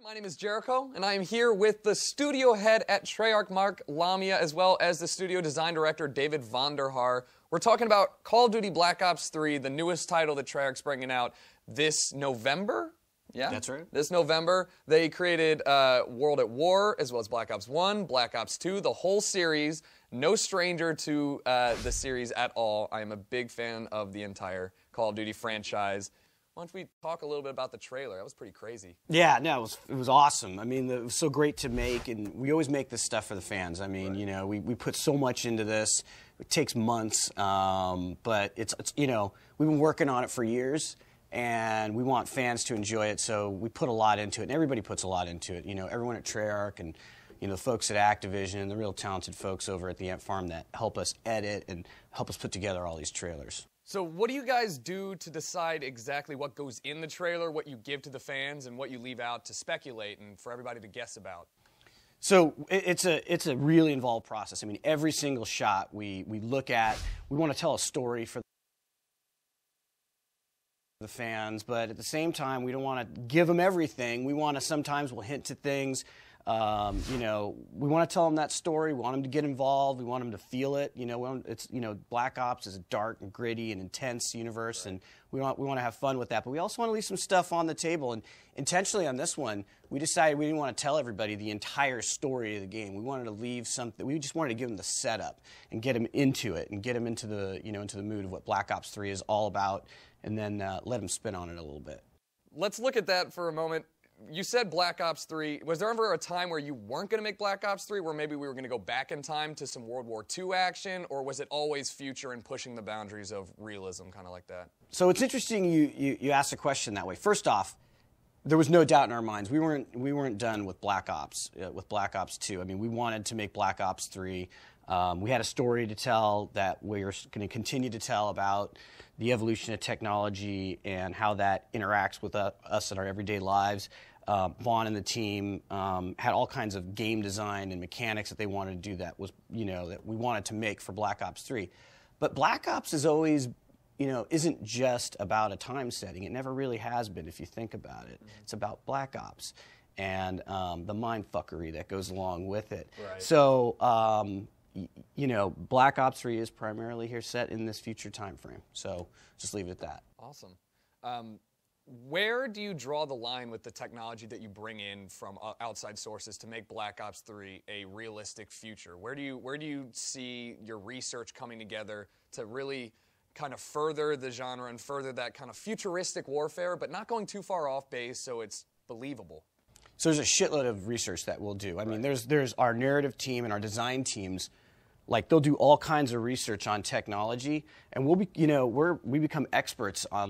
My name is Jericho, and I am here with the studio head at Treyarch, Mark Lamia, as well as the studio design director, David Vonderhaar. We're talking about Call of Duty Black Ops 3, the newest title that Treyarch's bringing out this November. Yeah, that's right. This November, they created World at War, as well as Black Ops 1, Black Ops 2, the whole series. No stranger to the series at all. I am a big fan of the entire Call of Duty franchise. Why don't we talk a little bit about the trailer? That was pretty crazy. Yeah, no, it was awesome. I mean, it was so great to make, and we always make this stuff for the fans. I mean, you know, we put so much into this. It takes months, but it's you know, we've been working on it for years, and we want fans to enjoy it, so we put a lot into it, and everybody puts a lot into it. You know, everyone at Treyarch and, you know, the folks at Activision, the real talented folks over at the Ant Farm that help us edit and help us put together all these trailers. So what do you guys do to decide exactly what goes in the trailer, what you give to the fans, and what you leave out to speculate and for everybody to guess about? So it's a really involved process. I mean, every single shot we look at, we want to tell a story for the fans, but at the same time, we don't want to give them everything. We want to sometimes we'll hint to things. You know, we want to tell them that story. We want them to get involved. We want them to feel it. You know, Black Ops is a dark and gritty and intense universe, and we want to have fun with that. But we also want to leave some stuff on the table. And intentionally on this one, we decided we didn't want to tell everybody the entire story of the game. We wanted to leave something. We just wanted to give them the setup and get them into it and get them into the into the mood of what Black Ops 3 is all about, and then let them spin on it a little bit. Let's look at that for a moment. You said Black Ops 3. Was there ever a time where you weren't going to make Black Ops 3, where maybe we were going to go back in time to some World War II action, or was it always future and pushing the boundaries of realism, kind of like that? So it's interesting you asked a question that way. First off, there was no doubt in our minds. We weren't done with Black Ops 2. I mean, we wanted to make Black Ops 3. We had a story to tell that we were going to continue to tell about the evolution of technology and how that interacts with us in our everyday lives. Vaughn and the team had all kinds of game design and mechanics that they wanted to do that was, that we wanted to make for Black Ops 3. But Black Ops is always, isn't just about a time setting. It never really has been, if you think about it. Mm-hmm. It's about Black Ops and the mindfuckery that goes along with it. Right. So, Black Ops 3 is primarily here set in this future time frame. So just leave it at that. Awesome. Where do you draw the line with the technology that you bring in from outside sources to make Black Ops 3 a realistic future? Where do you see your research coming together to really kind of further the genre and further that kind of futuristic warfare, but not going too far off base so it's believable? So there's a shitload of research that we'll do. I mean, there's our narrative team and our design teams. Like, they'll do all kinds of research on technology, and we become experts on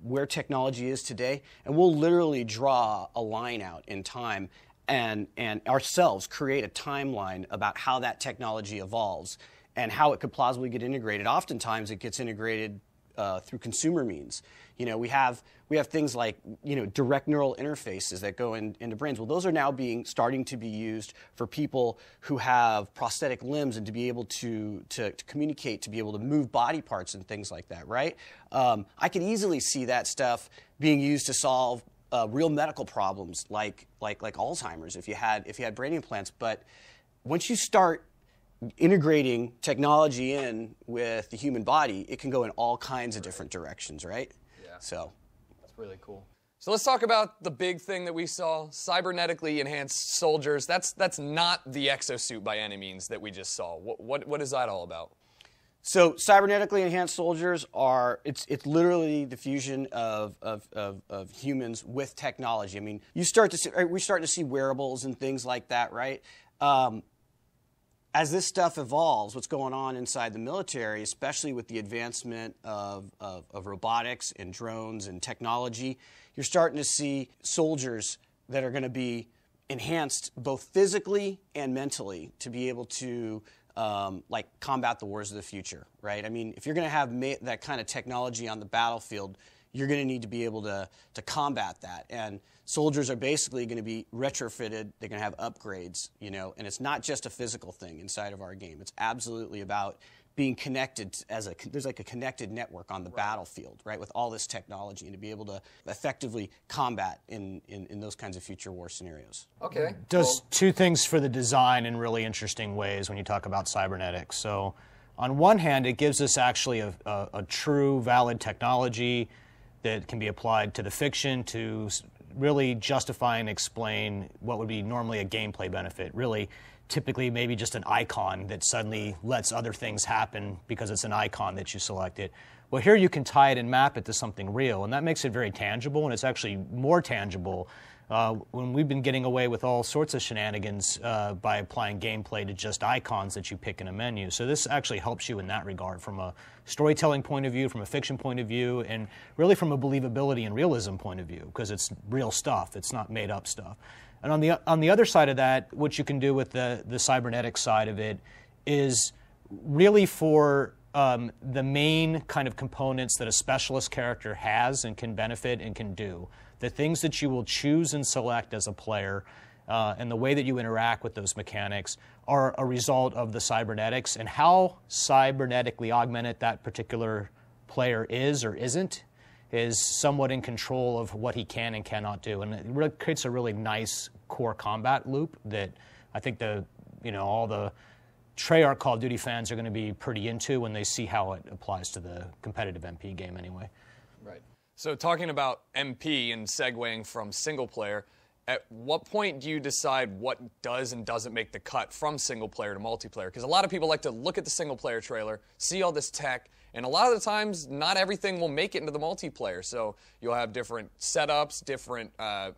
where technology is today, and we'll literally draw a line out in time and ourselves create a timeline about how that technology evolves and how it could plausibly get integrated. Oftentimes, it gets integrated through consumer means. We have things like direct neural interfaces that go into brains. Well, those are now starting to be used for people who have prosthetic limbs and to be able to communicate, to be able to move body parts and things like that. Right? I could easily see that stuff being used to solve real medical problems like Alzheimer's if you had brain implants. But once you start integrating technology in with the human body, it can go in all kinds of different directions, right? Yeah. So that's really cool. So let's talk about the big thing that we saw, cybernetically enhanced soldiers. That's not the exosuit by any means that we just saw. What is that all about? So cybernetically enhanced soldiers it's literally the fusion of humans with technology. I mean, we're starting to see wearables and things like that, right? As this stuff evolves, what's going on inside the military, especially with the advancement of robotics and drones and technology, you're starting to see soldiers that are going to be enhanced both physically and mentally to be able to combat the wars of the future, right? I mean, if you're going to have that kind of technology on the battlefield, you're going to need to be able to combat that. And soldiers are basically going to be retrofitted. They're going to have upgrades, and it's not just a physical thing inside of our game. It's absolutely about being connected there's like a connected network on the battlefield, right, with all this technology, and to be able to effectively combat in those kinds of future war scenarios. Okay. Does two things for the design in really interesting ways when you talk about cybernetics. So on one hand, it gives us actually a true, valid technology that can be applied to the fiction to really justify and explain what would be normally a gameplay benefit. Really, typically maybe just an icon that suddenly lets other things happen because it's an icon that you selected. Well, here you can tie it and map it to something real, and that makes it very tangible, and it's actually more tangible when we've been getting away with all sorts of shenanigans by applying gameplay to just icons that you pick in a menu. So this actually helps you in that regard from a storytelling point of view, from a fiction point of view, and really from a believability and realism point of view, because it's real stuff. It's not made up stuff. And on the other side of that, what you can do with the cybernetic side of it is really for the main kind of components that a specialist character has and can benefit and can do. The things that you will choose and select as a player and the way that you interact with those mechanics are a result of the cybernetics, and how cybernetically augmented that particular player is or isn't is somewhat in control of what he can and cannot do, and it really creates a really nice core combat loop that I think all the Treyarch Call of Duty fans are going to be pretty into when they see how it applies to the competitive MP game anyway. Right. So talking about MP and segueing from single player, at what point do you decide what does and doesn't make the cut from single player to multiplayer? Because a lot of people like to look at the single player trailer, see all this tech, and a lot of the times, not everything will make it into the multiplayer. So you'll have different setups, different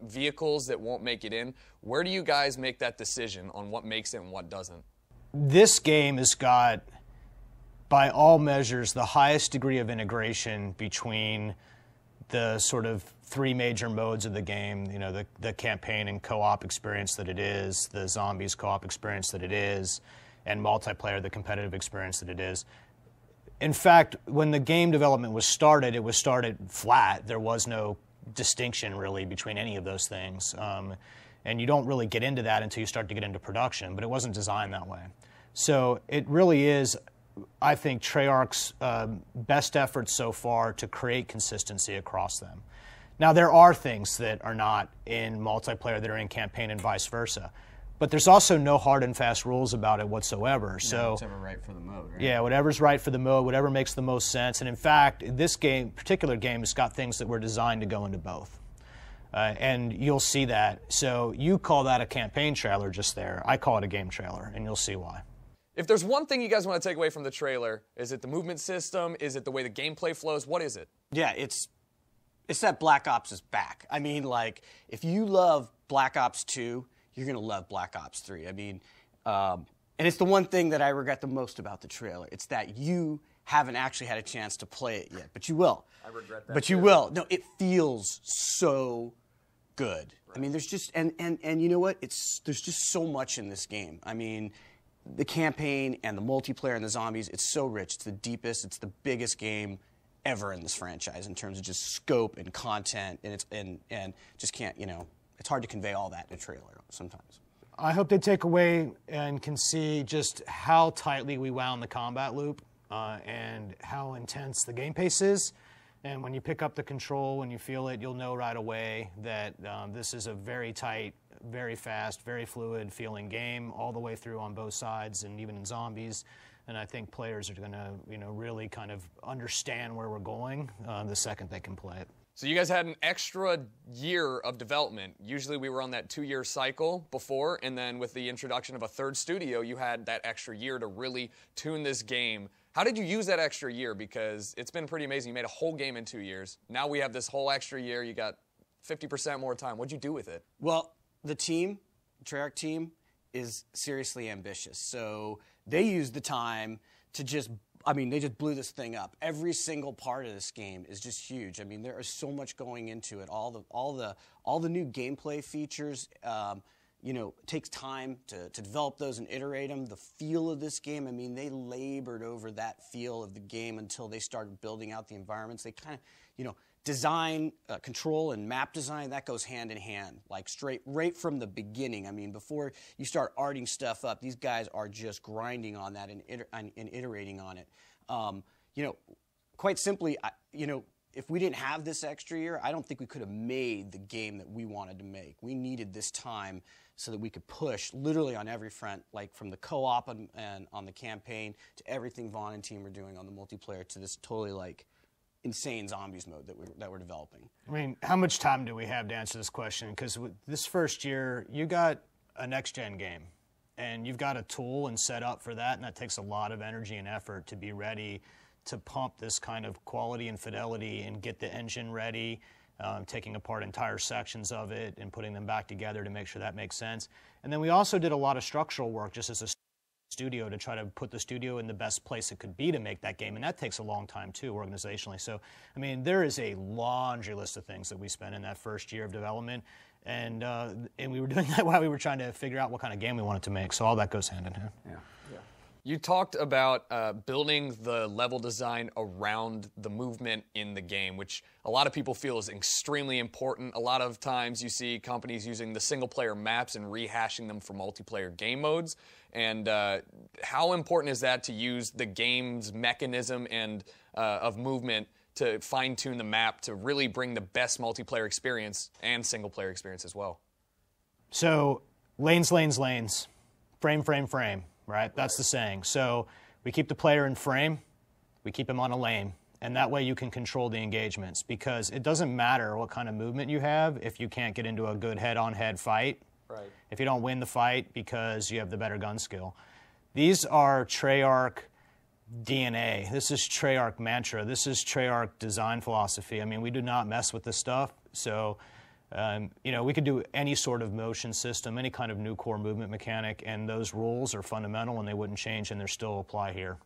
vehicles that won't make it in. Where do you guys make that decision on what makes it and what doesn't? This game has got, by all measures, the highest degree of integration between the sort of three major modes of the game, the campaign and co-op experience that it is, the zombies co-op experience that it is, and multiplayer, the competitive experience that it is. In fact, when the game development was started, it was started flat. There was no distinction, really, between any of those things. And you don't really get into that until you start to get into production, but it wasn't designed that way. So it really is, I think, Treyarch's best efforts so far to create consistency across them. Now, there are things that are not in multiplayer that are in campaign and vice versa. But there's also no hard and fast rules about it whatsoever. So whatever right for the mode, right? Yeah, whatever's right for the mode, whatever makes the most sense. And in fact, this particular game has got things that were designed to go into both. And you'll see that. So you call that a campaign trailer just there. I call it a game trailer, and you'll see why. If there's one thing you guys want to take away from the trailer, is it the movement system? Is it the way the gameplay flows? What is it? Yeah, it's that Black Ops is back. I mean, like, if you love Black Ops 2, you're going to love Black Ops 3. I mean, and it's the one thing that I regret the most about the trailer. It's that you haven't actually had a chance to play it yet, but you will. I regret that. But you will. No, it feels so good. Right. I mean, there's just, and you know what? There's just so much in this game. I mean, the campaign and the multiplayer and the zombies, it's so rich. It's the deepest, it's the biggest game ever in this franchise in terms of just scope and content, and it's and just can't, it's hard to convey all that in a trailer sometimes. I hope they take away and can see just how tightly we wound the combat loop and how intense the game pace is. And when you pick up the control, when you feel it, you'll know right away that this is a very tight, very fast, very fluid feeling game all the way through on both sides and even in zombies. And I think players are going to, really kind of understand where we're going the second they can play it. So you guys had an extra year of development. Usually we were on that 2-year cycle before, and then with the introduction of a third studio, you had that extra year to really tune this game. How did you use that extra year? Because it's been pretty amazing. You made a whole game in 2 years. Now we have this whole extra year. You got 50% more time. What'd you do with it? Well, the Treyarch team, is seriously ambitious. So they used the time to just, they just blew this thing up. Every single part of this game is just huge. I mean, there is so much going into it. All the new gameplay features, takes time to develop those and iterate them. The feel of this game, they labored over that feel of the game until they started building out the environments. They kind of, design, control, and map design, that goes hand in hand, like right from the beginning. I mean, before you start arting stuff up, these guys are just grinding on that and iterating on it. You know, quite simply, you know, if we didn't have this extra year, I don't think we could have made the game that we wanted to make. We needed this time so that we could push literally on every front, like from the co-op and on the campaign to everything Vaughn and team are doing on the multiplayer to this totally like insane zombies mode that we're developing. I mean, how much time do we have to answer this question? Because this first year, you got a next-gen game, and you've got a tool and set up for that, and that takes a lot of energy and effort to be ready to pump this kind of quality and fidelity and get the engine ready, taking apart entire sections of it and putting them back together to make sure that makes sense. And then we also did a lot of structural work just as a studio to try to put the studio in the best place it could be to make that game, and that takes a long time too organizationally. So I mean, there is a laundry list of things that we spent in that first year of development, and we were doing that while we were trying to figure out what kind of game we wanted to make. So all that goes hand in hand. Yeah. You talked about building the level design around the movement in the game, which a lot of people feel is extremely important. A lot of times you see companies using the single-player maps and rehashing them for multiplayer game modes. And how important is that to use the game's mechanism and of movement to fine-tune the map to really bring the best multiplayer experience and single-player experience as well? So lanes, lanes, lanes, frame, frame, frame. Right? That's the saying. So we keep the player in frame, we keep him on a lane, and that way you can control the engagements, because it doesn't matter what kind of movement you have if you can't get into a good head-on-head fight, right, if you don't win the fight because you have the better gun skill. These are Treyarch DNA. This is Treyarch mantra. This is Treyarch design philosophy. I mean, we do not mess with this stuff. So you know, we could do any sort of motion system, any kind of new core movement mechanic, and those rules are fundamental and they wouldn't change, and they still apply here.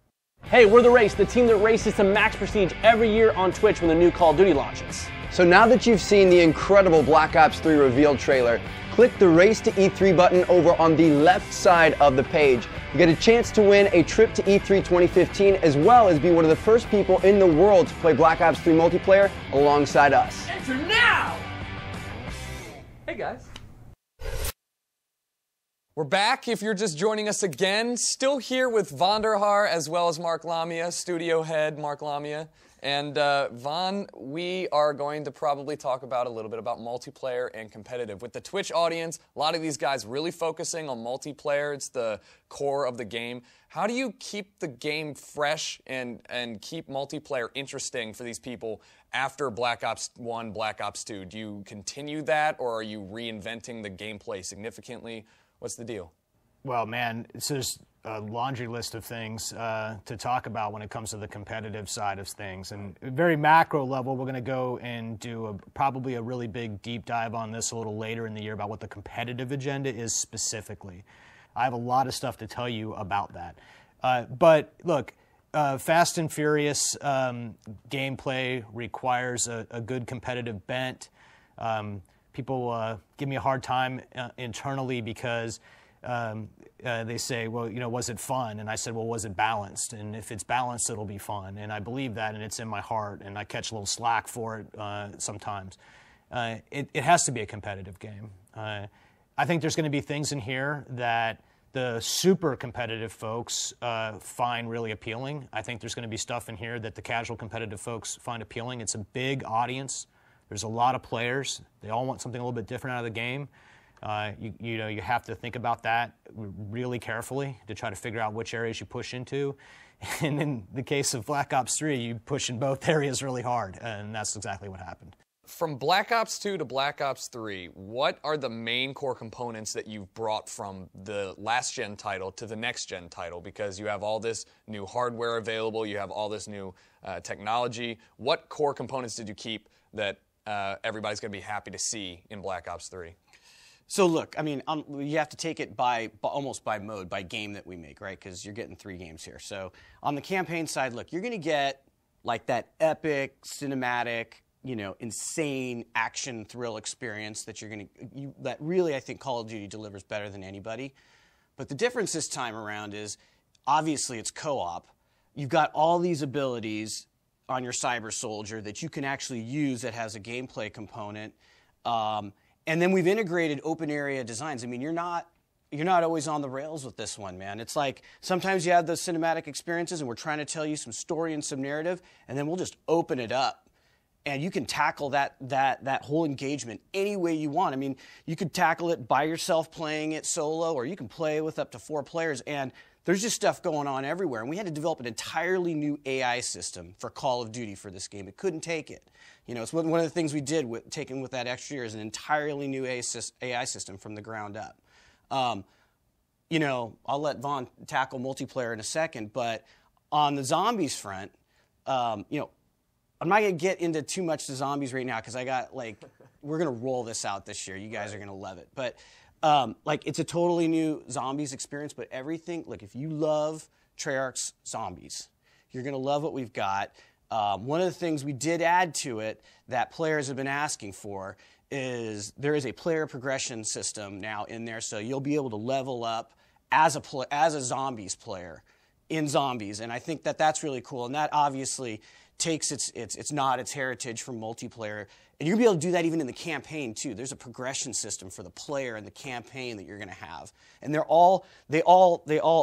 Hey, we're The Race, the team that races to max prestige every year on Twitch when the new Call of Duty launches. So now that you've seen the incredible Black Ops 3 reveal trailer, click the Race to E3 button over on the left side of the page. You get a chance to win a trip to E3 2015, as well as be one of the first people in the world to play Black Ops 3 multiplayer alongside us. Enter now! Hey guys. We're back. If you're just joining us again, still here with Von der Haar as well as Mark Lamia, studio head Mark Lamia. And Von, we are going to probably talk about a little bit about multiplayer and competitive. With the Twitch audience, a lot of these guys really focusing on multiplayer. It's the core of the game. How do you keep the game fresh and keep multiplayer interesting for these people after Black Ops 1, Black Ops 2? Do you continue that, or are you reinventing the gameplay significantly? What's the deal? Well, man, it's just a laundry list of things to talk about when it comes to the competitive side of things. And very macro level, we're going to go and do probably a really big deep dive on this a little later in the year about what the competitive agenda is specifically. I have a lot of stuff to tell you about that. But look, Fast and Furious gameplay requires a good competitive bent. People give me a hard time internally because they say, well, you know, was it fun? And I said, well, was it balanced? And if it's balanced, it'll be fun. And I believe that, and it's in my heart, and I catch a little slack for it sometimes. It has to be a competitive game. I think there's going to be things in here that the super competitive folks find really appealing. I think there's going to be stuff in here that the casual competitive folks find appealing. It's a big audience. There's a lot of players. They all want something a little bit different out of the game. You know, you have to think about that really carefully to try to figure out which areas you push into. And in the case of Black Ops 3, you push in both areas really hard, and that's exactly what happened. From Black Ops 2 to Black Ops 3, what are the main core components that you've brought from the last-gen title to the next-gen title? Because you have all this new hardware available, you have all this new technology. What core components did you keep that everybody's going to be happy to see in Black Ops 3? So look, I mean, you have to take it almost by mode, by game that we make, right? Because you're getting 3 games here. So on the campaign side, look, you're going to get like that epic, cinematic, you know, insane action thrill experience that that really I think Call of Duty delivers better than anybody. But the difference this time around is obviously it's co-op. You've got all these abilities on your cyber soldier that you can actually use that has a gameplay component. And then we've integrated open area designs. I mean, you're not always on the rails with this one, man. It's like sometimes you have those cinematic experiences and we're trying to tell you some story and some narrative, and then we'll just open it up. And you can tackle that whole engagement any way you want. I mean, you could tackle it by yourself playing it solo, or you can play with up to 4 players. And there's just stuff going on everywhere. And we had to develop an entirely new AI system for Call of Duty for this game. It couldn't take it. You know, it's one of the things we did with taking with that extra year is an entirely new AI system from the ground up. You know, I'll let Vaughn tackle multiplayer in a second, but on the zombies front, you know, I'm not going to get into too much the zombies right now because I got, like, we're going to roll this out this year. You guys are going to love it. But, like, it's a totally new zombies experience, but everything, like, if you love Treyarch's zombies, you're going to love what we've got. One of the things we did add to it that players have been asking for is there is a player progression system now in there, so you'll be able to level up as a zombies player in zombies, and I think that that's really cool, and that obviously takes its heritage from multiplayer, and you'll be able to do that even in the campaign too. There's a progression system for the player and the campaign that you're going to have, and they all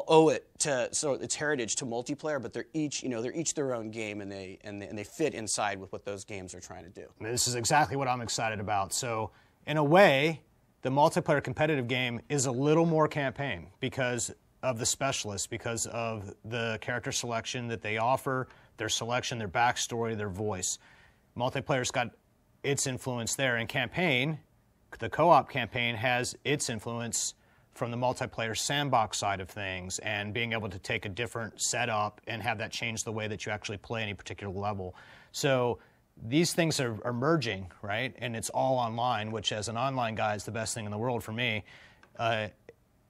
owe it to its heritage to multiplayer, but they're each their own game, and they fit inside with what those games are trying to do. This is exactly what I'm excited about. So in a way, the multiplayer competitive game is a little more campaign because of the specialists, because of the character selection that they offer, their selection, their backstory, their voice. Multiplayer's got its influence there. And campaign, the co-op campaign has its influence from the multiplayer sandbox side of things and being able to take a different setup and have that change the way that you actually play any particular level. So these things are merging, right? And it's all online, which as an online guy is the best thing in the world for me.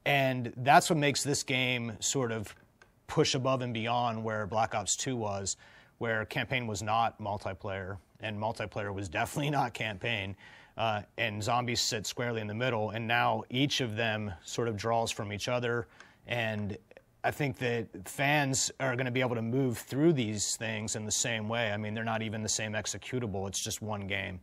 And that's what makes this game sort of push above and beyond where Black Ops 2 was, where campaign was not multiplayer, and multiplayer was definitely not campaign, and zombies sit squarely in the middle, and now each of them sort of draws from each other, and I think that fans are going to be able to move through these things in the same way. I mean, they're not even the same executable, it's just one game.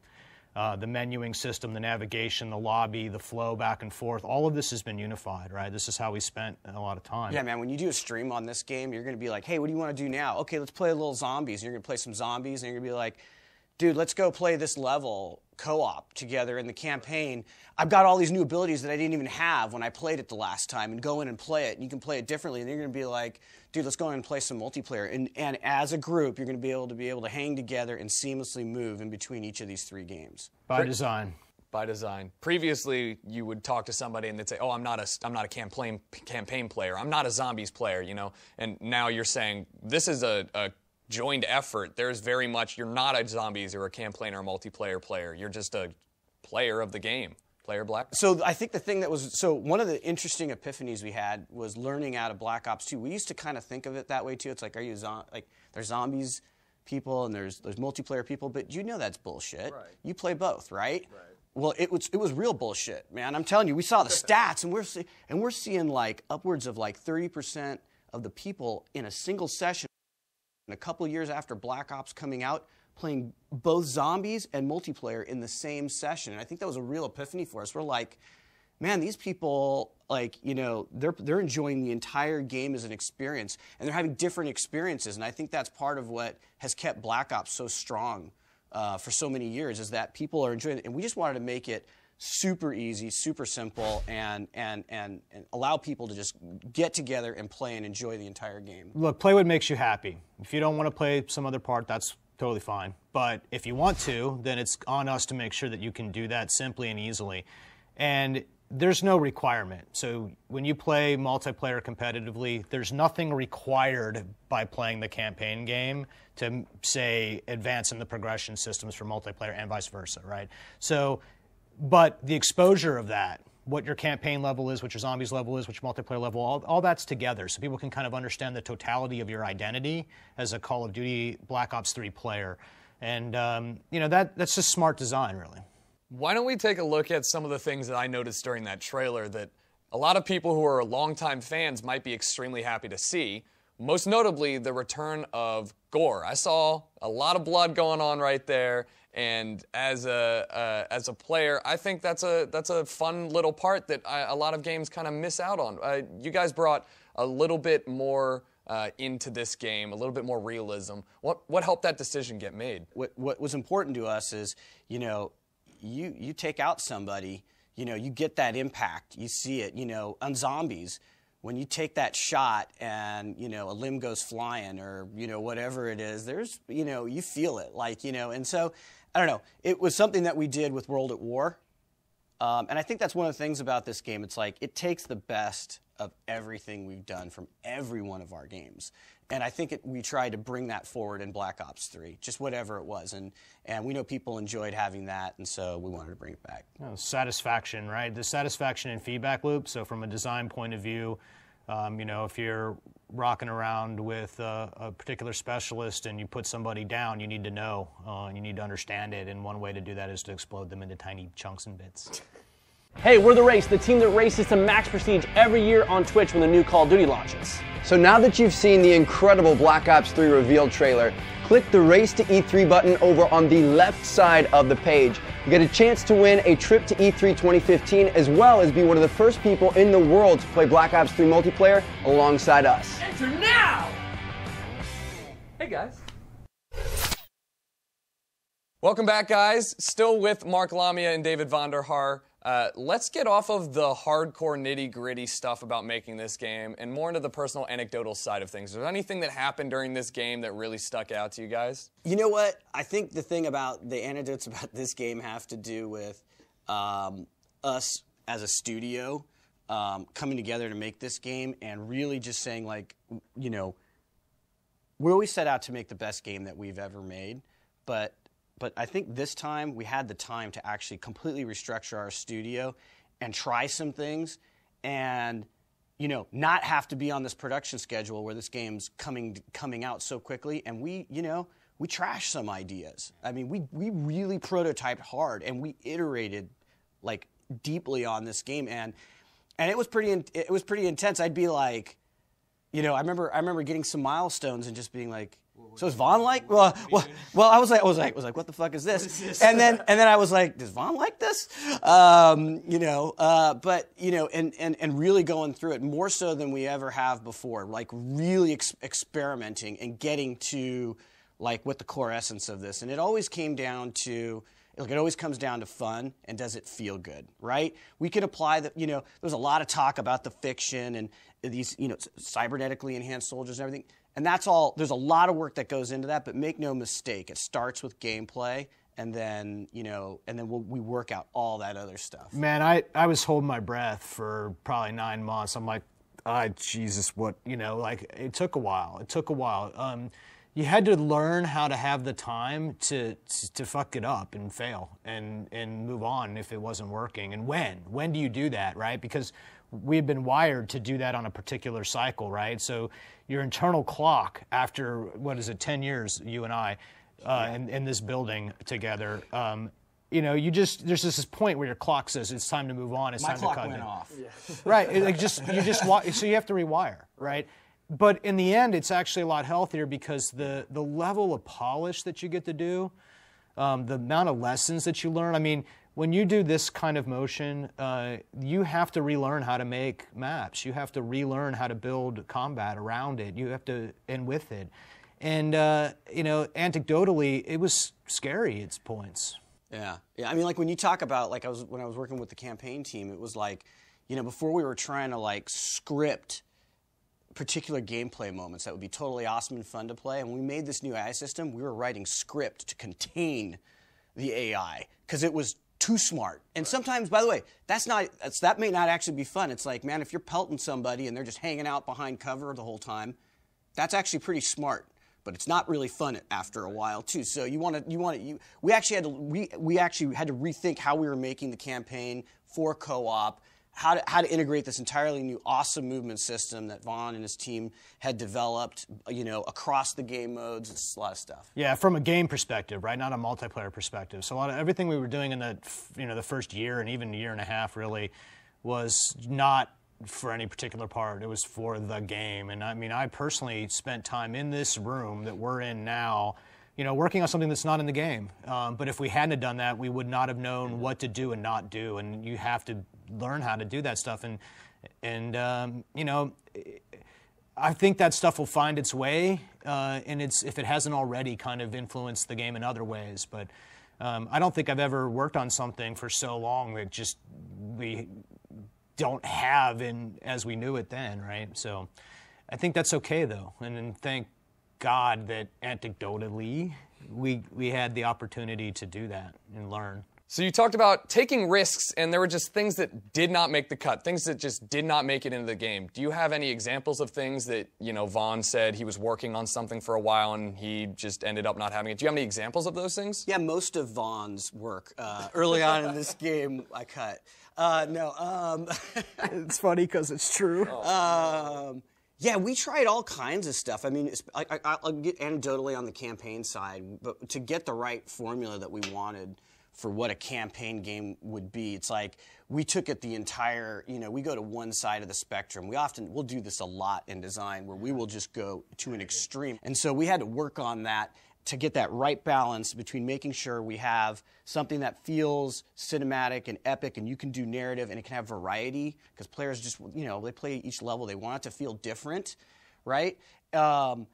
The menuing system, the navigation, the lobby, the flow back and forth, all of this has been unified, right? This is how we spent a lot of time. Yeah, man, when you do a stream on this game, you're going to be like, hey, what do you want to do now? Okay, let's play a little zombies. And you're going to play some zombies, and you're going to be like, dude, let's go play this level co-op together in the campaign. I've got all these new abilities that I didn't even have when I played it the last time, and go in and play it. And you can play it differently, and you're going to be like, dude, let's go in and play some multiplayer. And as a group, you're going to be able to hang together and seamlessly move in between each of these 3 games. By design. By design. Previously, you would talk to somebody and they'd say, "Oh, I'm not a campaign player. I'm not a zombies player," you know. And now you're saying this is a joined effort. There's very much you're not a zombies or a campaign or a multiplayer player. You're just a player of the game. Player Black. So I think the thing that was one of the interesting epiphanies we had was learning out of Black Ops 2. We used to kind of think of it that way too. It's like, there's zombies people and there's multiplayer people, but you know that's bullshit. Right. You play both, right? Right. Well, it was real bullshit, man. I'm telling you, we saw the stats, and we're seeing like upwards of like 30% of the people in a single session, a couple of years after Black Ops coming out, playing both zombies and multiplayer in the same session. And I think that was a real epiphany for us. We're like, man, these people, like, you know, they're enjoying the entire game as an experience, and they're having different experiences. And I think that's part of what has kept Black Ops so strong for so many years, is that people are enjoying it. And we just wanted to make it super easy, super simple, and allow people to just get together and play and enjoy the entire game. Look, play what makes you happy. If you don't want to play some other part, that's totally fine. But if you want to, then it's on us to make sure that you can do that simply and easily. And there's no requirement. So when you play multiplayer competitively, there's nothing required by playing the campaign game to, say, advance in the progression systems for multiplayer and vice versa, right? So, but the exposure of that, what your campaign level is, what your zombies level is, what your multiplayer level, all that's together, so people can kind of understand the totality of your identity as a Call of Duty Black Ops 3 player. And, you know, that's just smart design, really. Why don't we take a look at some of the things that I noticed during that trailer that a lot of people who are longtime fans might be extremely happy to see. most notably the return of Gore. I saw a lot of blood going on right there, and as a player, I think that's a fun little part that a lot of games kind of miss out on. You guys brought a little bit more into this game, a little bit more realism. What helped that decision get made? What was important to us is, you take out somebody, you get that impact, you see it, on zombies. When you take that shot and, a limb goes flying or, whatever it is, there's, you feel it, and so, I don't know, it was something that we did with World at War, and I think that's one of the things about this game. It's like, it takes the best of everything we've done from every one of our games, and I think we tried to bring that forward in Black Ops 3, just whatever it was, and we know people enjoyed having that, and so we wanted to bring it back. Satisfaction, right? The satisfaction and feedback loop. So from a design point of view, if you're rocking around with a particular specialist and you put somebody down, you need to know, and you need to understand it, and one way to do that is to explode them into tiny chunks and bits. Hey, we're The Race, the team that races to max prestige every year on Twitch when the new Call of Duty launches. So now that you've seen the incredible Black Ops 3 reveal trailer, click the Race to E3 button over on the left side of the page. You get a chance to win a trip to E3 2015, as well as be one of the first people in the world to play Black Ops 3 multiplayer alongside us. Enter now! Hey guys. Welcome back, guys. Still with Mark Lamia and David Vonderhaar. Let's get off of the hardcore nitty-gritty stuff about making this game and more into the personal anecdotal side of things. Is there anything that happened during this game that really stuck out to you guys? You know what? I think the thing about the anecdotes about this game have to do with us as a studio coming together to make this game and really just saying, we always set out to make the best game that we've ever made, but I think this time we had the time to actually completely restructure our studio and try some things and, not have to be on this production schedule where this game's coming out so quickly. And we trashed some ideas. I mean, we really prototyped hard and we iterated deeply on this game, and it was pretty intense. I'd be like, I remember getting some milestones and just being like, so is Vaughn like? Well, I was like, what the fuck is this? And then I was like, does Vaughn like this? And really going through it more so than we ever have before, really experimenting and getting to what the core essence of this. And it always came down to, it always comes down to fun and does it feel good, right? We can apply there's a lot of talk about the fiction and these, cybernetically enhanced soldiers and everything. And that's all, there's a lot of work that goes into that, but make no mistake, it starts with gameplay, and then, we work out all that other stuff. Man, I was holding my breath for probably 9 months. I'm like, Jesus, what, it took a while. You had to learn how to have the time to fuck it up and fail and move on if it wasn't working. And when do you do that, right? Because we had been wired to do that on a particular cycle, right? So your internal clock after, 10 years, you and I, in this building together, there's just this point where your clock says it's time to move on. It's My time clock to cut went it off. Yeah. Right. So you have to rewire, right? But in the end, it's actually a lot healthier because the level of polish that you get to do, the amount of lessons that you learn. I mean, when you do this kind of motion, you have to relearn how to make maps. You have to relearn how to build combat around it. You have to, and with it. And, anecdotally, it was scary at points. Yeah. I mean, when you talk about, when I was working with the campaign team, it was before we were trying to, script particular gameplay moments that would be totally awesome and fun to play. And when we made this new AI system, we were writing script to contain the AI because it was too smart. And sometimes, by the way, that may not actually be fun. It's like, man, if you're pelting somebody and they're just hanging out behind cover the whole time, that's actually pretty smart. But it's not really fun after a while too. So we actually had to rethink how we were making the campaign for co-op. How to integrate this entirely new awesome movement system that Vaughn and his team had developed, across the game modes. It's a lot of stuff. Yeah, from a game perspective, right? Not a multiplayer perspective. So a lot of everything we were doing in the first year and even a year and a half really was not for any particular part. It was for the game. And I mean, I personally spent time in this room that we're in now, you know, working on something that's not in the game. But if we hadn't have done that, we would not have known what to do and not do. And you have to learn how to do that stuff. And you know, I think that stuff will find its way, and if it hasn't already kind of influenced the game in other ways. But I don't think I've ever worked on something for so long that just we don't have as we knew it then, right? So I think that's okay, though. And then thank God that anecdotally we had the opportunity to do that and learn. So you talked about taking risks, and there were just things that did not make the cut, things that just did not make it into the game. Do you have any examples of things that, you know, Vaughn said he was working on something for a while and he just ended up not having it? Do you have any examples of those things? Yeah, most of Vaughn's work early on in this game I cut. It's funny because it's true. Yeah, we tried all kinds of stuff. I mean, I'll get anecdotally on the campaign side, but to get the right formula that we wanted for what a campaign game would be, it's like we took it the entire, you know, we go to one side of the spectrum. We'll do this a lot in design where we will just go to an extreme. And so we had to work on that to get that right balance between making sure we have something that feels cinematic and epic and you can do narrative and it can have variety because players just, you know, they play each level. They want it to feel different, right? And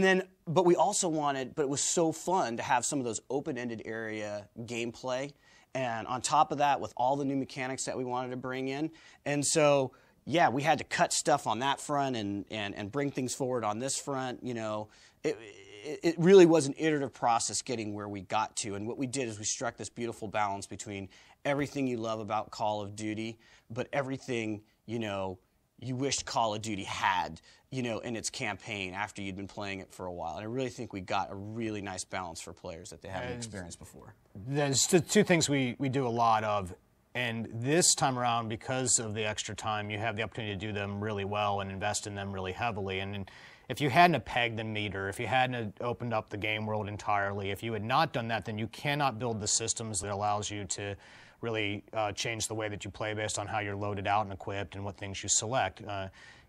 then, but we also wanted, but it was so fun to have some of those open-ended area gameplay. And on top of that, with all the new mechanics that we wanted to bring in. And so, yeah, we had to cut stuff on that front and bring things forward on this front. You know, it really was an iterative process getting where we got to. And what we did is we struck this beautiful balance between everything you love about Call of Duty, but everything, you know, you wished Call of Duty had, you know, in its campaign after you'd been playing it for a while. And I really think we got a really nice balance for players that they haven't experienced before. There's two things we do a lot of. And this time around, because of the extra time, you have the opportunity to do them really well and invest in them really heavily. And if you hadn't have pegged the meter, if you hadn't opened up the game world entirely, if you had not done that, then you cannot build the systems that allows you to really change the way that you play based on how you're loaded out and equipped and what things you select,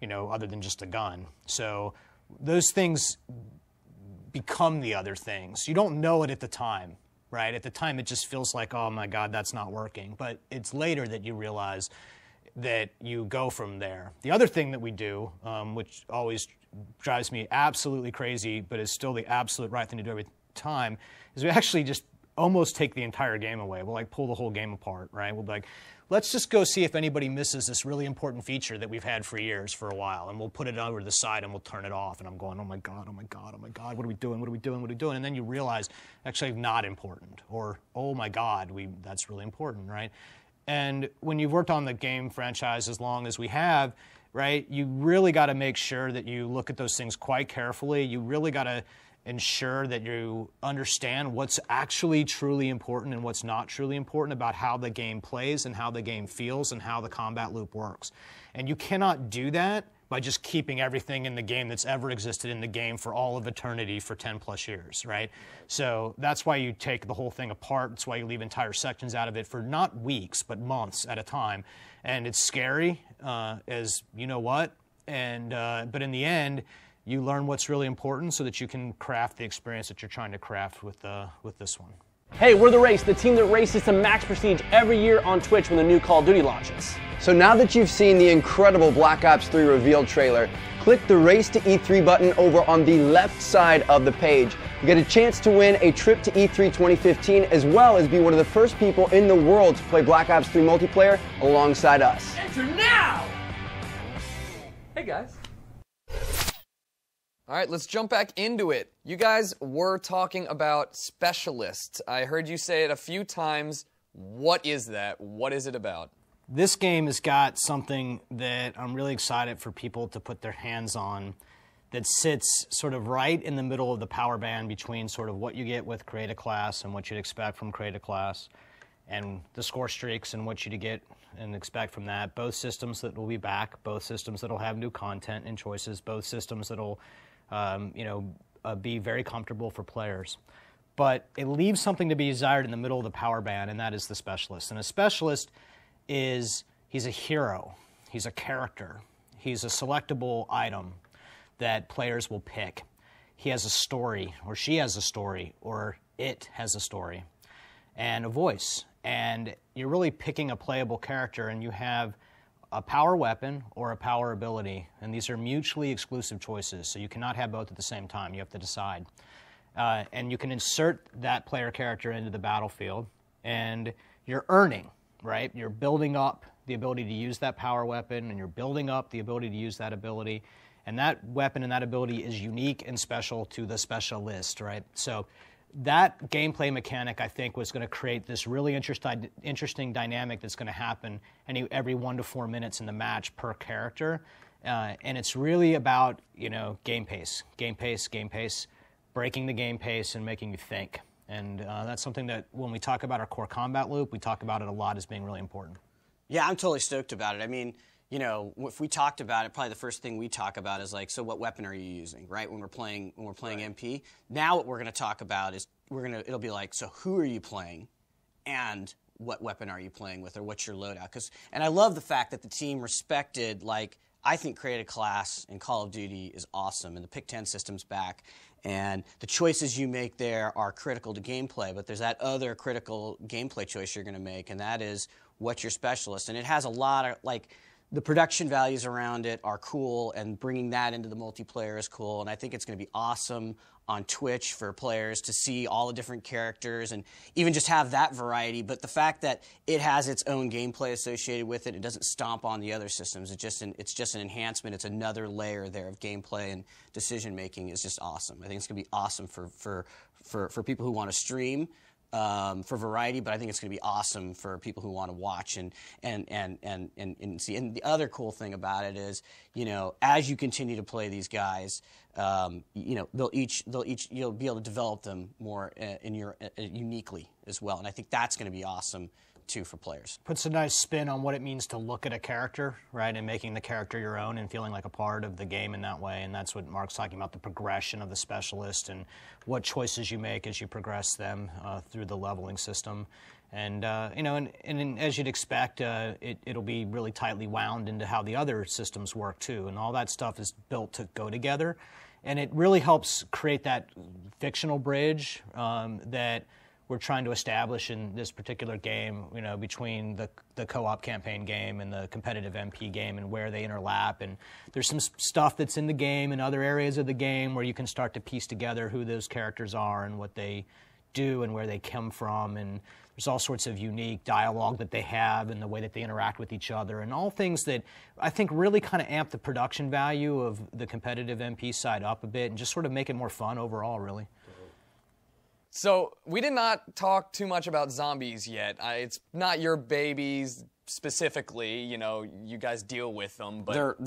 you know, other than just a gun. So those things become the other things. You don't know it at the time, right? At the time, it just feels like, oh my God, that's not working. But it's later that you realize that you go from there. The other thing that we do, which always drives me absolutely crazy, but is still the absolute right thing to do every time, is we actually just almost take the entire game away. We'll like pull the whole game apart, right? We'll be like, let's just go see if anybody misses this really important feature that we've had for years for a while, and we'll put it over to the side and we'll turn it off. And I'm going, oh my God, oh my God, oh my God, what are we doing? What are we doing? What are we doing? And then you realize actually not important, or oh my God, that's really important, right? And when you've worked on the game franchise as long as we have, right, you really got to make sure that you look at those things quite carefully. You really got to ensure that you understand what's actually truly important and what's not truly important about how the game plays and how the game feels and how the combat loop works. And you cannot do that by just keeping everything in the game that's ever existed in the game for all of eternity for 10 plus years, right? So that's why you take the whole thing apart. That's why you leave entire sections out of it for not weeks, but months at a time. And it's scary, as you know what, and but in the end, you learn what's really important so that you can craft the experience that you're trying to craft with this one. Hey, we're The Race, the team that races to max prestige every year on Twitch when the new Call of Duty launches. So now that you've seen the incredible Black Ops 3 reveal trailer, click the Race to E3 button over on the left side of the page. You get a chance to win a trip to E3 2015, as well as be one of the first people in the world to play Black Ops 3 multiplayer alongside us. Enter now! Hey guys. All right, let's jump back into it. You guys were talking about specialists. I heard you say it a few times. What is that? What is it about? This game has got something that I'm really excited for people to put their hands on that sits sort of right in the middle of the power band between sort of what you get with Create a Class and what you'd expect from Create a Class, and the score streaks and what you'd get and expect from that. Both systems that will be back, both systems that will have new content and choices, both systems that will be very comfortable for players. But it leaves something to be desired in the middle of the power band, and that is the specialist. And a specialist he's a hero. He's a character. He's a selectable item that players will pick. He has a story, or she has a story, or it has a story, and a voice. And you're really picking a playable character, and you have a power weapon or a power ability, and these are mutually exclusive choices, so you cannot have both at the same time. You have to decide. And you can insert that player character into the battlefield, and you're earning, right? You're building up the ability to use that power weapon, and you're building up the ability to use that ability. And that weapon and that ability is unique and special to the specialist, right? So that gameplay mechanic, I think, was going to create this really interesting dynamic that's going to happen every 1 to 4 minutes in the match per character. And it's really about, game pace, breaking the game pace and making you think. And that's something that when we talk about our core combat loop, we talk about it a lot as being really important. Yeah, I'm totally stoked about it. I mean, if we talked about it, probably the first thing we talk about is like, so what weapon are you using, right? When we're playing MP. Now what we're going to talk about is it'll be like, so who are you playing, and what weapon are you playing with, or what's your loadout? And I love the fact that the team respected, like, I think created class in Call of Duty is awesome, and the Pick 10 system's back, and the choices you make there are critical to gameplay, but there's that other critical gameplay choice you're going to make, and that is what's your specialist. And it has a lot of, like, the production values around it are cool, and bringing that into the multiplayer is cool, and I think it's going to be awesome on Twitch for players to see all the different characters and even just have that variety. But the fact that it has its own gameplay associated with it, it doesn't stomp on the other systems. It's just an enhancement. It's another layer there of gameplay and decision making is just awesome. I think it's going to be awesome for people who want to stream. For variety, but I think it's going to be awesome for people who want to watch and see. And the other cool thing about it is, as you continue to play these guys, you'll be able to develop them more uniquely as well. And I think that's going to be awesome too for players. Puts a nice spin on what it means to look at a character, right, and making the character your own and feeling like a part of the game in that way. And that's what Mark's talking about, the progression of the specialist and what choices you make as you progress them through the leveling system. And and as you'd expect, it'll be really tightly wound into how the other systems work too, and all that stuff is built to go together. And it really helps create that fictional bridge that we're trying to establish in this particular game, between the co-op campaign game and the competitive MP game, and where they interlap. And there's some stuff that's in the game and other areas of the game where you can start to piece together who those characters are and what they do and where they come from. And there's all sorts of unique dialogue that they have and the way that they interact with each other, and all things that I think really kind of amp the production value of the competitive MP side up a bit and just sort of make it more fun overall, really. So we did not talk too much about zombies yet. It's not your babies specifically. You guys deal with them, but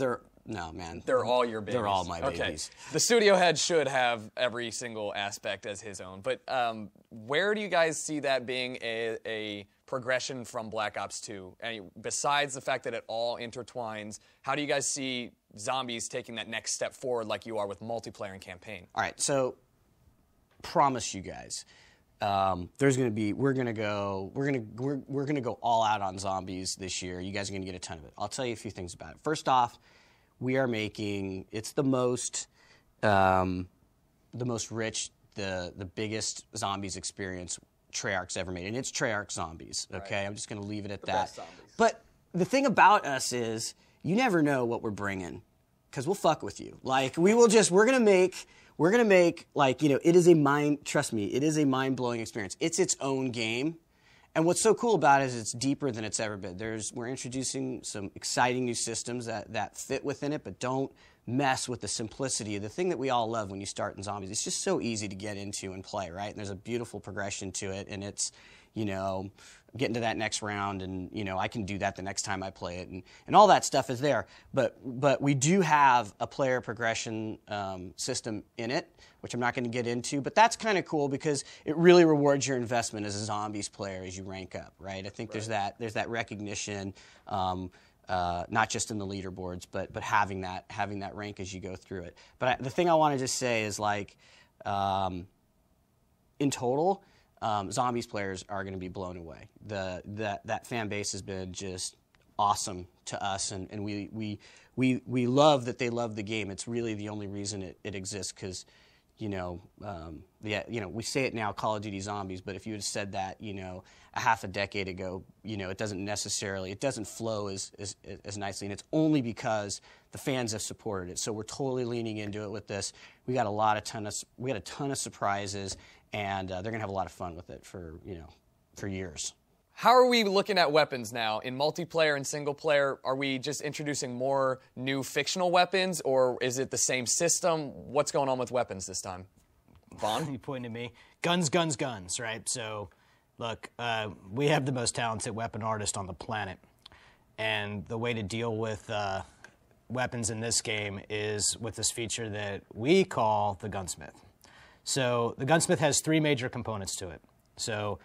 no, man. They're all your babies. They're all my babies. The studio head should have every single aspect as his own. But where do you guys see that being a progression from Black Ops 2? Besides the fact that it all intertwines, how do you guys see zombies taking that next step forward like you are with multiplayer and campaign? All right, so promise you guys, we're gonna go all out on zombies this year. You guys are gonna get a ton of it. I'll tell you a few things about it. First off, we are making the most rich, the biggest zombies experience Treyarch's ever made, and it's Treyarch zombies. Okay, right. I'm just gonna leave it at that. Best zombies. But the thing about us is you never know what we're bringing, because we'll fuck with you. Like we're gonna make, like, it is trust me, it is a mind-blowing experience. It's its own game. And what's so cool about it is it's deeper than it's ever been. We're introducing some exciting new systems that fit within it, but don't mess with the simplicity. The thing that we all love when you start in zombies, it's just so easy to get into and play, right? And there's a beautiful progression to it, and it's, getting to that next round, and I can do that the next time I play it, and all that stuff is there. But we do have a player progression system in it, which I'm not going to get into. But that's kind of cool because it really rewards your investment as a zombies player as you rank up, right? I think there's that recognition, not just in the leaderboards, but having that rank as you go through it. But the thing I want to just say is, like, in total, zombies players are going to be blown away. That fan base has been just awesome to us, and we love that they love the game. It's really the only reason it exists, because we say it now, Call of Duty Zombies, but if you had said that, a half a decade ago, it doesn't flow as nicely, and it's only because the fans have supported it. So we're totally leaning into it with this. We got a ton of surprises, and they're gonna have a lot of fun with it for years. How are we looking at weapons now? In multiplayer and single player, are we just introducing more new fictional weapons, or is it the same system? What's going on with weapons this time? Vaughn? You pointed at me. Guns, guns, guns, right? So, look, we have the most talented weapon artist on the planet. And the way to deal with weapons in this game is with this feature that we call the gunsmith. So the gunsmith has 3 major components to it. So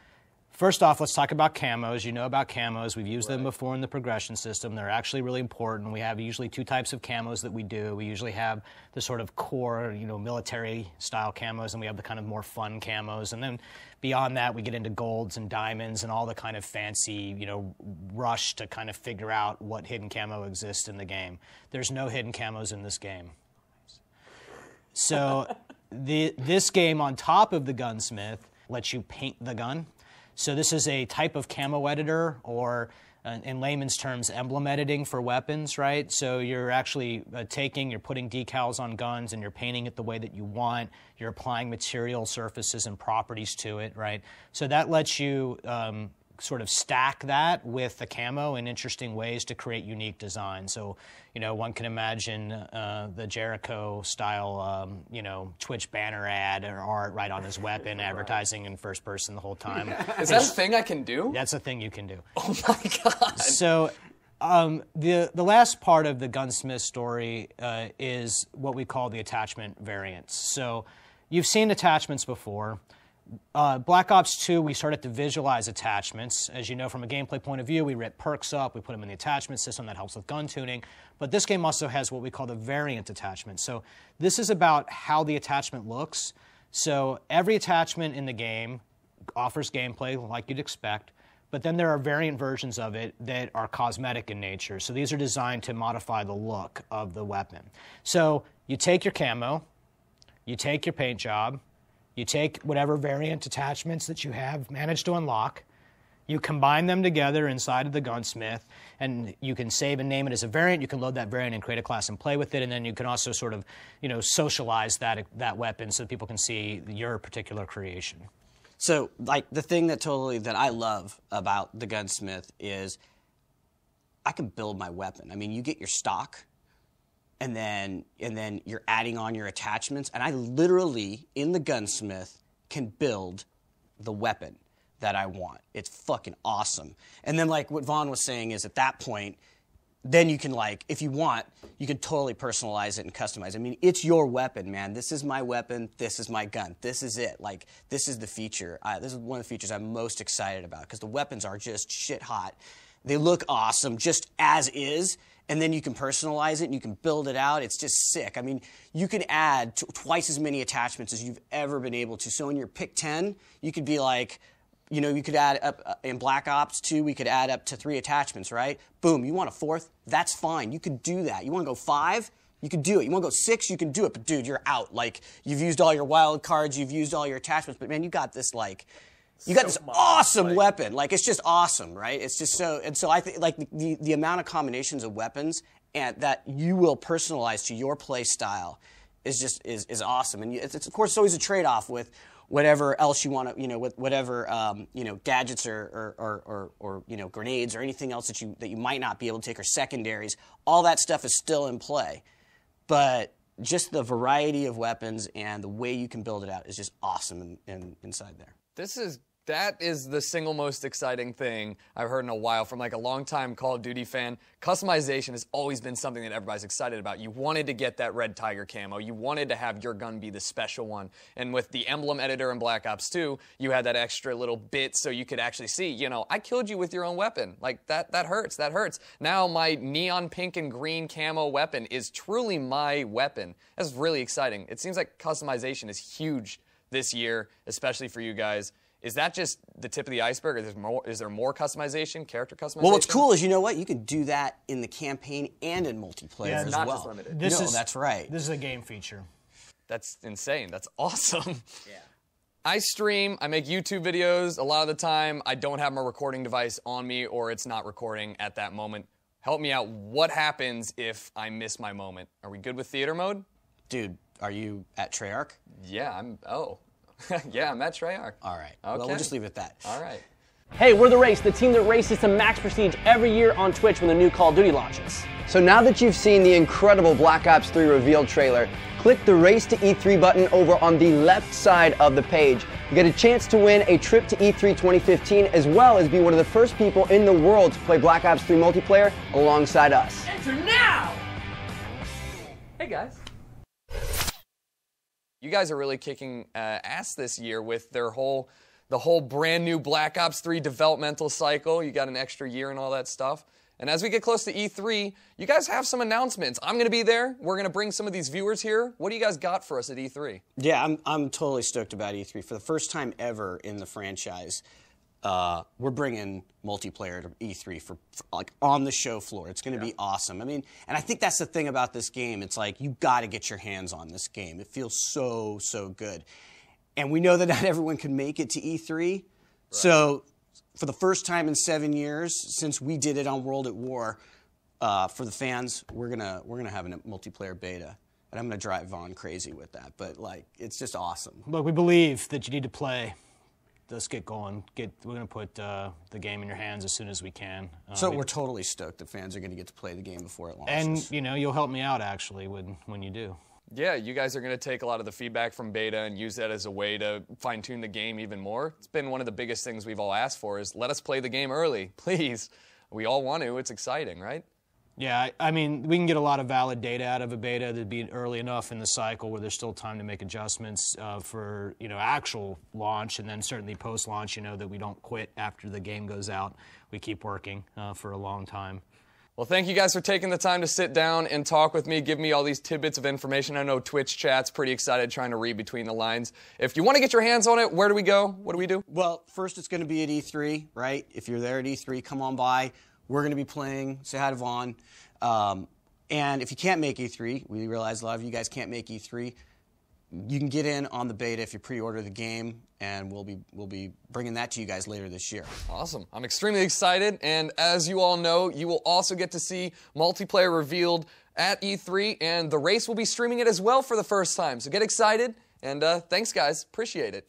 first off, let's talk about camos. You know about camos. We've used them before in the progression system. They're actually really important. We have usually 2 types of camos that we do. We usually have the sort of core, military-style camos, and we have the kind of more fun camos. And then beyond that, we get into golds and diamonds and all the kind of fancy, rush to kind of figure out what hidden camo exists in the game. There's no hidden camos in this game. So this game, on top of the gunsmith, lets you paint the gun. So this is a type of camo editor, or in layman's terms, emblem editing for weapons, right? So you're actually you're putting decals on guns, and you're painting it the way that you want. You're applying material surfaces and properties to it, right? So that lets you sort of stack that with the camo in interesting ways to create unique designs. So, one can imagine the Jericho-style, Twitch banner ad or art right on his weapon, advertising in first person the whole time. Is that a thing I can do? That's a thing you can do. Oh my God. So the last part of the gunsmith story is what we call the attachment variants. So you've seen attachments before. Black Ops 2, we started to visualize attachments. As you know, from a gameplay point of view, we rip perks up, we put them in the attachment system. That helps with gun tuning. But this game also has what we call the variant attachment. So this is about how the attachment looks. So every attachment in the game offers gameplay like you'd expect, but then there are variant versions of it that are cosmetic in nature. So these are designed to modify the look of the weapon. So you take your camo, you take your paint job, you take whatever variant attachments that you have managed to unlock, you combine them together inside of the gunsmith, and you can save and name it as a variant. You can load that variant and create a class and play with it, and then you can also sort of, socialize that weapon so that people can see your particular creation. So, the thing that I love about the gunsmith is I can build my weapon. I mean, you get your stock, and then you're adding on your attachments, and I literally, in the gunsmith, can build the weapon that I want. It's fucking awesome. And then, what Vaughn was saying is, at that point, then you can, if you want, you can totally personalize it and customize it. I mean, it's your weapon, man. This is my weapon. This is my gun. This is it. This is the feature. This is one of the features I'm most excited about, because the weapons are just shit hot. They look awesome just as is, and then you can personalize it and you can build it out. It's just sick. I mean, you can add twice as many attachments as you've ever been able to. So in your pick 10, you could be you could add up, in Black Ops 2, we could add up to 3 attachments, right? Boom, you want a 4th? That's fine. You could do that. You want to go 5? You can do it. You want to go 6? You can do it. But dude, you're out. You've used all your wild cards, you've used all your attachments, but man, you got this this awesome weapon. It's just awesome, right? It's just so, and so I think the amount of combinations of weapons and that you will personalize to your play style is awesome. And it's of course, it's always a trade-off with whatever else you want to, with whatever gadgets or grenades or anything else that you might not be able to take, or secondaries. All that stuff is still in play, but just the variety of weapons and the way you can build it out is just awesome inside there. That is the single most exciting thing I've heard in a while from a longtime Call of Duty fan. Customization has always been something that everybody's excited about. You wanted to get that Red Tiger camo. You wanted to have your gun be the special one. And with the emblem editor in Black Ops 2, you had that extra little bit so you could actually see, I killed you with your own weapon. That hurts. That hurts. Now my neon pink and green camo weapon is truly my weapon. That's really exciting. It seems like customization is huge this year, especially for you guys. Is that just the tip of the iceberg, or is there more customization, character customization? Well, what's cool is, you know what? You can do that in the campaign and in multiplayer as not well. just limited. That's right. This is a game feature. That's insane. That's awesome. Yeah. I stream, I make YouTube videos. A lot of the time, I don't have my recording device on me, or it's not recording at that moment. Help me out. What happens if I miss my moment? Are we good with theater mode? Dude, are you at Treyarch? Yeah, yeah, I'm at Treyarch. All right. Okay. Well, we'll just leave it at that. All right. Hey, we're The Race, the team that races to max prestige every year on Twitch when the new Call of Duty launches. So now that you've seen the incredible Black Ops 3 reveal trailer, click the Race to E3 button over on the left side of the page. You get a chance to win a trip to E3 2015, as well as be one of the first people in the world to play Black Ops 3 multiplayer alongside us. Enter now! Hey, guys. You guys are really kicking ass this year with the whole brand new Black Ops 3 developmental cycle. You got an extra year and all that stuff. And as we get close to E3, you guys have some announcements. I'm going to be there. We're going to bring some of these viewers here. What do you guys got for us at E3? Yeah, I'm totally stoked about E3. For the first time ever in the franchise, we're bringing multiplayer to E3 for like on the show floor. It's going to be awesome. I mean, and I think that's the thing about this game. It's like you got to get your hands on this game. It feels so good. And we know that not everyone can make it to E3. Right. So for the first time in 7 years since we did it on World at War, for the fans, we're gonna have a multiplayer beta. And I'm going to drive Vaughn crazy with that. But like, it's just awesome. Look, we believe that you need to play. Let's get going. We're going to put the game in your hands as soon as we can. So we're totally stoked that fans are going to get to play the game before it launches. And, you know, you'll help me out, actually, when you do. Yeah, you guys are going to take a lot of the feedback from beta and use that as a way to fine-tune the game even more. It's been one of the biggest things we've all asked for is let us play the game early, please. We all want to. It's exciting, right? Yeah, I mean, we can get a lot of valid data out of a beta that'd be early enough in the cycle where there's still time to make adjustments for, you know, actual launch, and then certainly post-launch, you know, that we don't quit after the game goes out. We keep working for a long time. Well, thank you guys for taking the time to sit down and talk with me, give me all these tidbits of information. I know Twitch chat's pretty excited trying to read between the lines. If you want to get your hands on it, where do we go? What do we do? Well, first it's going to be at E3, right? If you're there at E3, come on by. We're going to be playing. Say hi to Vaughn. And if you can't make E3, we realize a lot of you guys can't make E3. You can get in on the beta if you pre-order the game, and we'll be bringing that to you guys later this year. Awesome. I'm extremely excited, and as you all know, you will also get to see multiplayer revealed at E3, and The Race will be streaming it as well for the first time. So get excited, and thanks, guys. Appreciate it.